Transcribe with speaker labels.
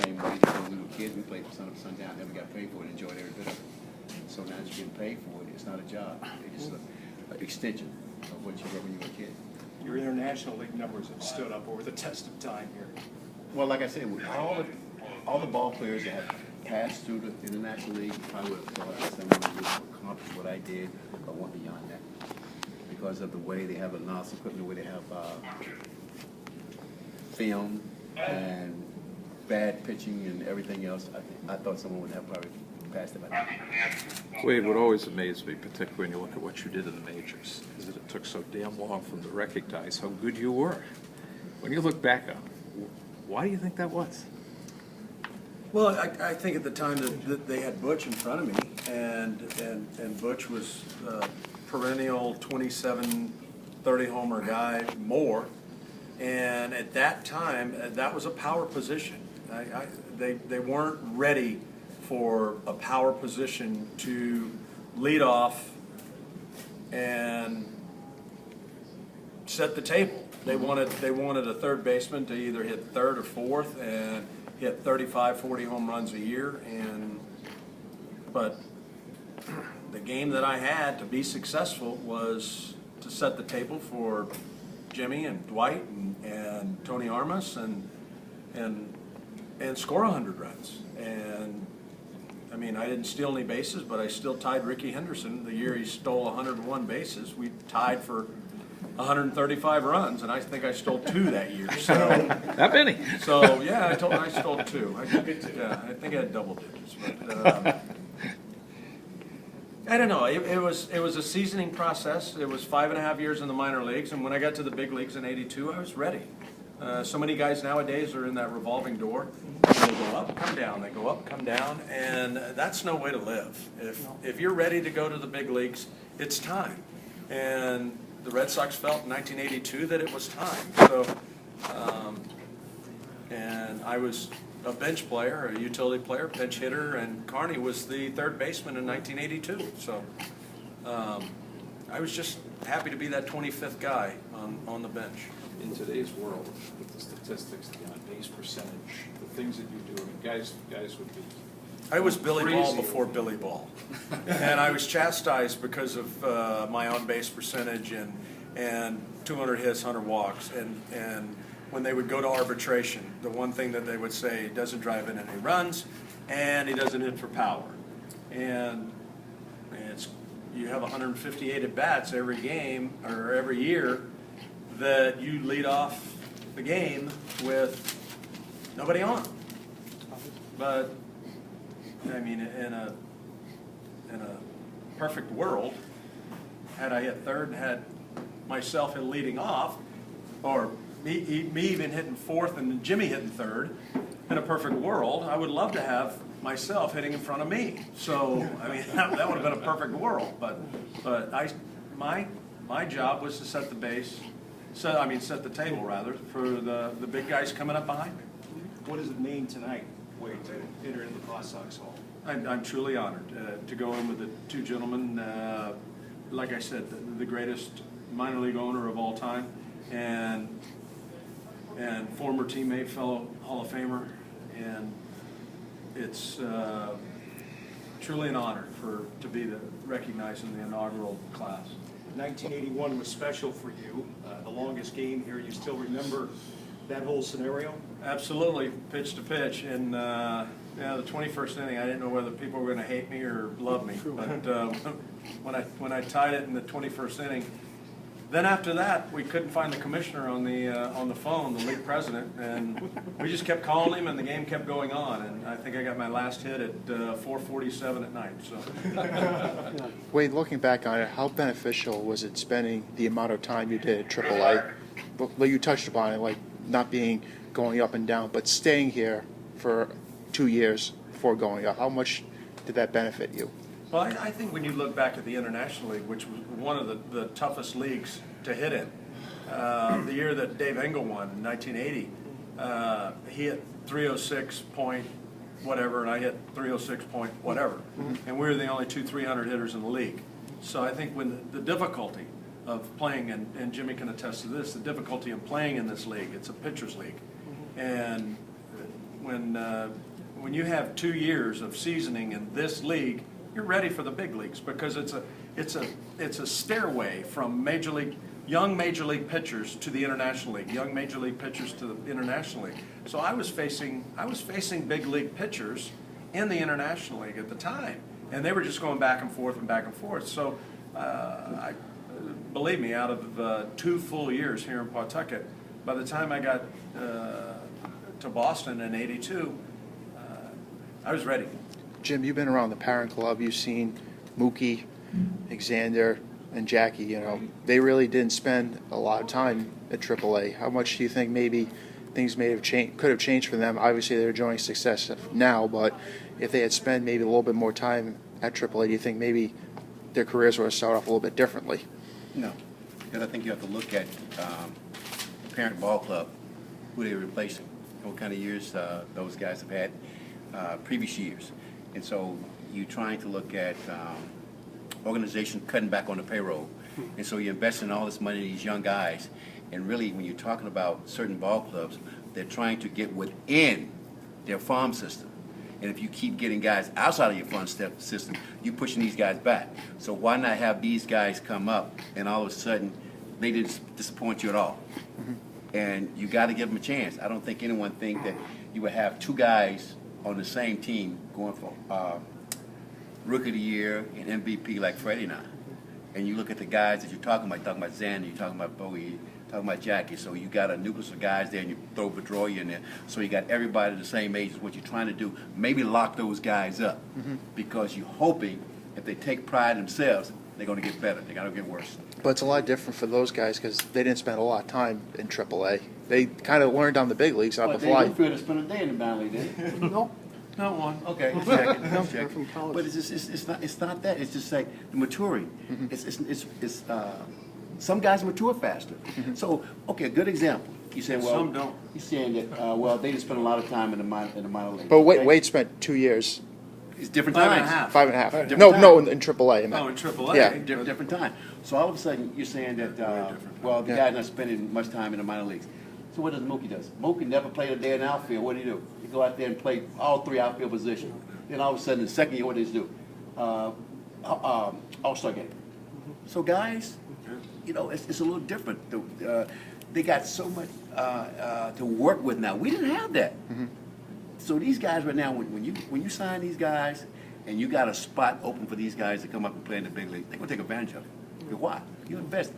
Speaker 1: same way that when we were kids, we played for sun up, sundown, never got paid for it, enjoyed every bit of it. So now that you're getting paid for it, it's not a job. It's just an extension of what you were when you were a kid.
Speaker 2: Your international league numbers have stood up over the test of time here.
Speaker 1: Well, like I said, with all the ball players that have passed through the international league, I would have thought that someone would accomplish what I did, but went beyond that. Because of the way they have announced equipment, the way they have film and bad pitching and everything else, I thought someone would have probably passed it by now.
Speaker 3: Wade, what always amazed me, particularly when you look at what you did in the majors, is that it took so damn long for them to recognize how good you were. When you look back on it, why do you think that was?
Speaker 4: Well, I think at the time that they had Butch in front of me, and Butch was a perennial 27, 30 homer guy, more. And at that time, that was a power position. They weren't ready for a power position to lead off and set the table. They wanted a third baseman to either hit third or fourth and hit 35, 40 home runs a year. But the game that I had to be successful was to set the table for Jimmy and Dwight and Tony Armas and score 100 runs. And I mean, I didn't steal any bases, but I still tied Ricky Henderson the year he stole 101 bases. We tied for 135 runs, and I think I stole 2 that year. So
Speaker 3: That many.
Speaker 4: So yeah, I stole 2. I think I had double digits. But I don't know. It was a seasoning process. It was 5.5 years in the minor leagues, and when I got to the big leagues in '82, I was ready. So many guys nowadays are in that revolving door. They go up, come down. They go up, come down, and that's no way to live. If you're ready to go to the big leagues, it's time. And the Red Sox felt in 1982 that it was time. So, and I was a bench player, a utility player, pinch hitter, and Carney was the third baseman in 1982. So I was just happy to be that 25th guy on the bench.
Speaker 3: In today's world, with the statistics, the on-base percentage, the things that you do, I mean, guys would be.
Speaker 4: I was Billy Ball
Speaker 3: crazy.
Speaker 4: before Billy Ball, and I was chastised because of my on-base percentage and 200 hits, 100 walks, and when they would go to arbitration, the one thing that they would say, he doesn't drive in any runs, and he doesn't hit for power, and you have 158 at bats every game or every year that you lead off the game with nobody on. But I mean, in a perfect world, had I hit third and had myself in leading off, or me even hitting fourth and Jimmy hitting third, in a perfect world, I would love to have myself hitting in front of me. So I mean, that would have been a perfect world. But my job was to set the base. Set the table rather for the big guys coming up behind me.
Speaker 2: What does it mean tonight, Wade, to enter into the PawSox Hall?
Speaker 4: I'm truly honored to go in with the 2 gentlemen. Like I said, the greatest minor league owner of all time, and former teammate, fellow Hall of Famer, and it's truly an honor to be recognized in the inaugural class.
Speaker 2: 1981 was special for you, the longest game here. You still remember that whole scenario?
Speaker 4: Absolutely, pitch to pitch. And the 21st inning, I didn't know whether people were going to hate me or love me. But when I tied it in the 21st inning, then after that, we couldn't find the commissioner on the phone, the league president, and we just kept calling him, and the game kept going on. And I think I got my last hit at 4:47 at night. So,
Speaker 5: Wade, looking back on it, how beneficial was it spending the amount of time you did at AAA? Well, you touched upon it, like not going up and down, but staying here for 2 years before going up. How much did that benefit you?
Speaker 4: well, I think when you look back at the International League, which was one of the toughest leagues to hit in, the year that Dave Engel won in 1980, he hit 306 point whatever, and I hit 306 point whatever, and we were the only 2 300 hitters in the league. So I think when the difficulty of playing, and Jimmy can attest to this, the difficulty of playing in this league, it's a pitcher's league, and when you have 2 years of seasoning in this league, you're ready for the big leagues, because it's a stairway from young major league pitchers to the International League, young major league pitchers to the International League. So I was facing big league pitchers in the International League at the time, and they were just going back and forth and back and forth. So believe me, out of 2 full years here in Pawtucket, by the time I got to Boston in '82, I was ready.
Speaker 5: Jim, you've been around the Parent Club. You've seen Mookie, Alexander, and Jackie. You know, they really didn't spend a lot of time at AAA. How much do you think maybe things could have changed for them? Obviously, they're enjoying success now, but if they had spent maybe a little bit more time at AAA, do you think maybe their careers would have started off a little bit differently?
Speaker 1: No, because I think you have to look at the parent ball club, who they're replacing, what kind of years those guys have had previous years. And so you're trying to look at organization cutting back on the payroll. And so you're investing all this money in these young guys. And really, when you're talking about certain ball clubs, they're trying to get within their farm system. And if you keep getting guys outside of your farm system, you're pushing these guys back. So why not have these guys come up and all of a sudden they didn't disappoint you at all? And you got to give them a chance. I don't think anyone think that you would have 2 guys on the same team going for Rookie of the Year and MVP like Freddie and I. And you look at the guys that you're talking about Xander, you're talking about Bowie, you're talking about Jackie. So you got a nucleus of guys there, and you throw Pedroia in there. So you got everybody the same age. Is what you're trying to do. Maybe lock those guys up, because you're hoping if they take pride in themselves, they're going to get better. They're going to get worse.
Speaker 5: But it's a lot different for those guys because they didn't spend a lot of time in AAA. They kind of learned on the big leagues on the fly.
Speaker 1: They feel to spend a day in the minor league, did they?
Speaker 4: No, not one.
Speaker 1: Okay, just checking. But it's not that. It's just like the maturing. It's some guys mature faster. So okay, a good example. You say, well,
Speaker 4: Some don't.
Speaker 1: You're saying that well, they just spend a lot of time in the minor league.
Speaker 5: But
Speaker 1: okay?
Speaker 5: Wade spent 2 years,
Speaker 1: It's different
Speaker 4: 5
Speaker 1: times.
Speaker 4: and a half.
Speaker 5: 5.5.
Speaker 1: Different
Speaker 5: No,
Speaker 1: time.
Speaker 5: no, in AAA. I meant.
Speaker 4: Oh, in AAA.
Speaker 5: Yeah.
Speaker 1: Different time. So all of a sudden you're saying that well, the
Speaker 5: Yeah.
Speaker 1: guy's not spending much time in the minor leagues. So what does Mookie do? Mookie never played a day in the outfield. What do? He go out there and play all 3 outfield positions. Then all of a sudden, the second year, what does he do? All-Star game. So guys, you know, it's a little different. They got so much to work with now. We didn't have that. So these guys right now, when you sign these guys, and you got a spot open for these guys to come up and play in the big league, they're gonna take advantage of it. Why? You invest.